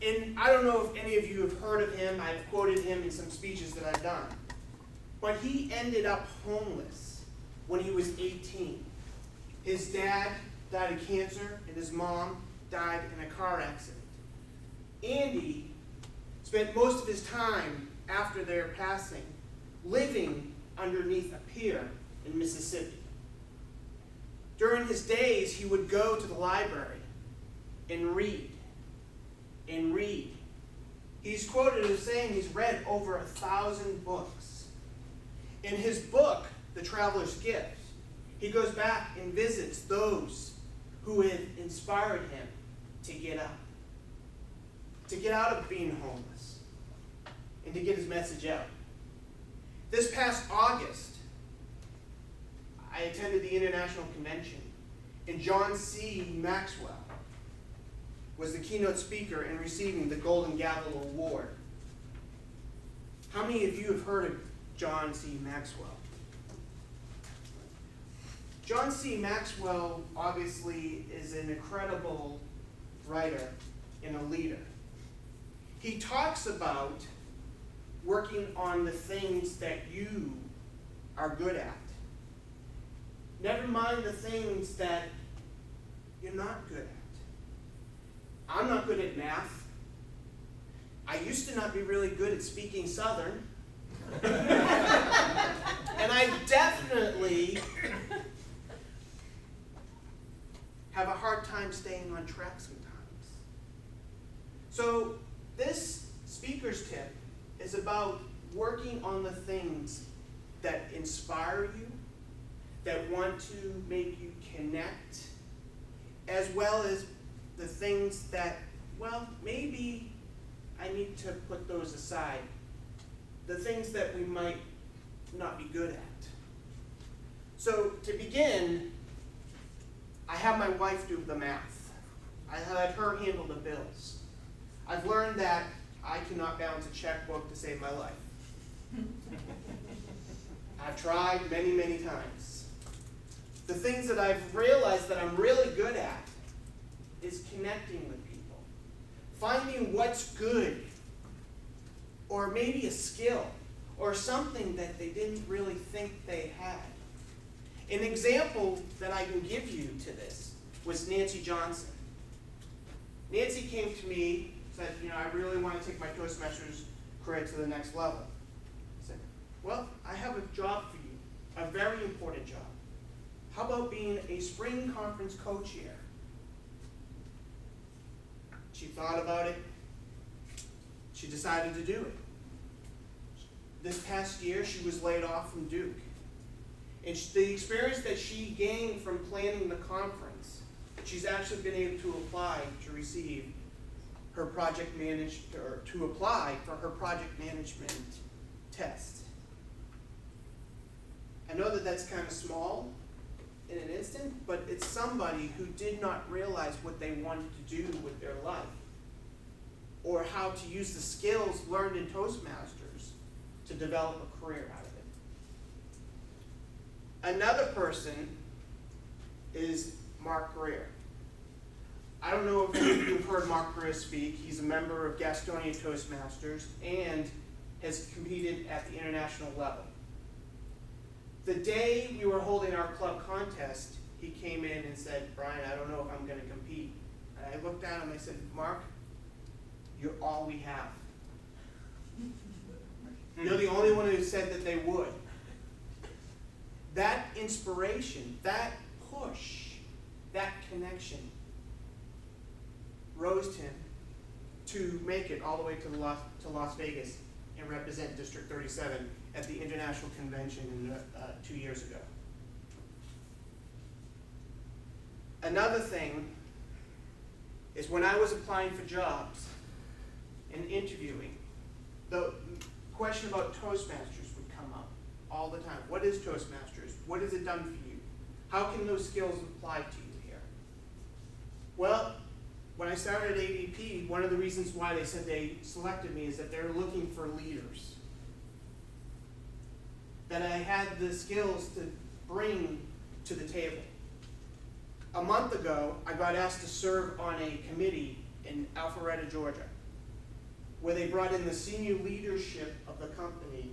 And I don't know if any of you have heard of him. I've quoted him in some speeches that I've done. But he ended up homeless when he was 18. His dad died of cancer, and his mom died in a car accident. Andy spent most of his time after their passing living underneath a pier in Mississippi. During his days, he would go to the library and read and read. He's quoted as saying he's read over 1,000 books. In his book, The Traveler's Gift, he goes back and visits those who had inspired him to get out of being homeless, and to get his message out. This past August, I attended the International Convention, and John C. Maxwell was the keynote speaker in receiving the Golden Gavel Award. How many of you have heard of John C. Maxwell? John C. Maxwell obviously is an incredible writer and a leader. He talks about working on the things that you are good at. Never mind the things that you're not good at. I'm not good at math. I used to not be really good at speaking Southern. And I definitely have a hard time staying on track sometimes. So this speaker's tip is about working on the things that inspire you, that want to make you connect, as well as the things that, well, maybe I need to put those aside. The things that we might not be good at. So to begin, I have my wife do the math. I let her handle the bills. I've learned that I cannot balance a checkbook to save my life. I've tried many, many times. The things that I've realized that I'm really good at is connecting with people. Finding what's good, or maybe a skill, or something that they didn't really think they had. An example that I can give you to this was Nancy Johnson. Nancy came to me, said, I really want to take my Toastmasters career to the next level. I said, well, I have a job for you, a very important job. How about being a spring conference co-chair? She thought about it. She decided to do it. This past year, she was laid off from Duke. And the experience that she gained from planning the conference, she's actually been able to apply to receive her project or to apply for her project management test. I know that that's kind of small in an instant, but it's somebody who did not realize what they wanted to do with their life, or how to use the skills learned in Toastmasters to develop a career out of it. Another person is Mark Greer. I don't know if any of you have heard Mark Greer speak. He's a member of Gastonia Toastmasters and has competed at the international level. The day we were holding our club contest, he came in and said, Bryan, I don't know if I'm going to compete. And I looked at him and I said, Mark, you're all we have. You're the only one who said that they would. That inspiration, that push, that connection rose him to make it all the way to Las Vegas and represent District 37 at the International Convention 2 years ago. Another thing is when I was applying for jobs and interviewing, the question about Toastmasters would come up all the time. What is Toastmasters? What has it done for you? How can those skills apply to you here? Well, when I started at ADP, one of the reasons why they said they selected me is that they're looking for leaders. That I had the skills to bring to the table. A month ago, I got asked to serve on a committee in Alpharetta, Georgia. where they brought in the senior leadership of the company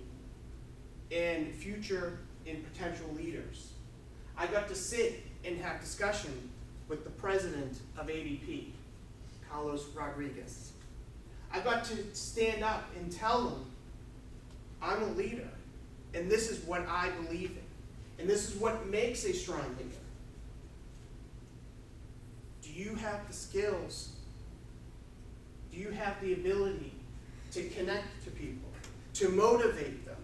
and future and potential leaders. I got to sit and have discussion with the president of ADP, Carlos Rodriguez. I got to stand up and tell him, I'm a leader, and this is what I believe in, and this is what makes a strong leader. Do you have the skills? Do you have the ability to connect to people, to motivate them?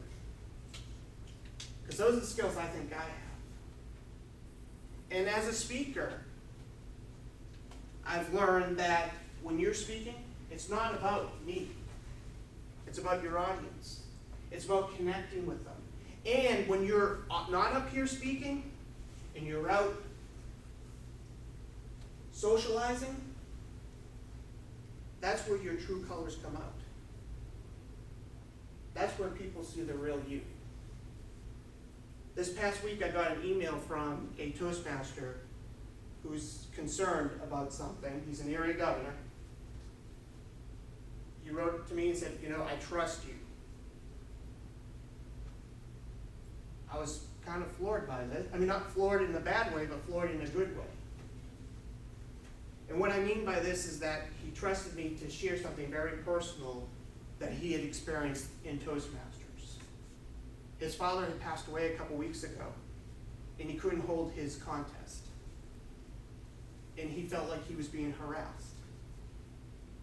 Because those are the skills I think I have. And as a speaker, I've learned that when you're speaking, it's not about me. It's about your audience. It's about connecting with them. And when you're not up here speaking, and you're out socializing, that's where your true colors come out. That's where people see the real you. This past week I got an email from a Toastmaster who's concerned about something. He's an area governor. He wrote to me and said, I trust you. I was kind of floored by this. I mean, not floored in a bad way, but floored in a good way. And what I mean by this is that he trusted me to share something very personal that he had experienced in Toastmasters. His father had passed away a couple weeks ago, and he couldn't hold his contest. And he felt like he was being harassed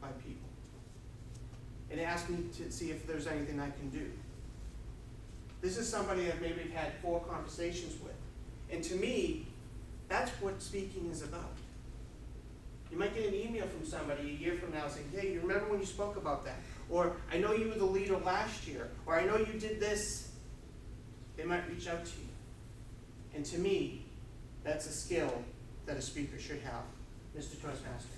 by people. And asked me to see if there's anything I can do. This is somebody I've maybe had 4 conversations with. And to me, that's what speaking is about. You might get an email from somebody a year from now saying, hey, you remember when you spoke about that? Or, I know you were the leader last year. Or, I know you did this. They might reach out to you. And to me, that's a skill that a speaker should have. Mr. Toastmaster.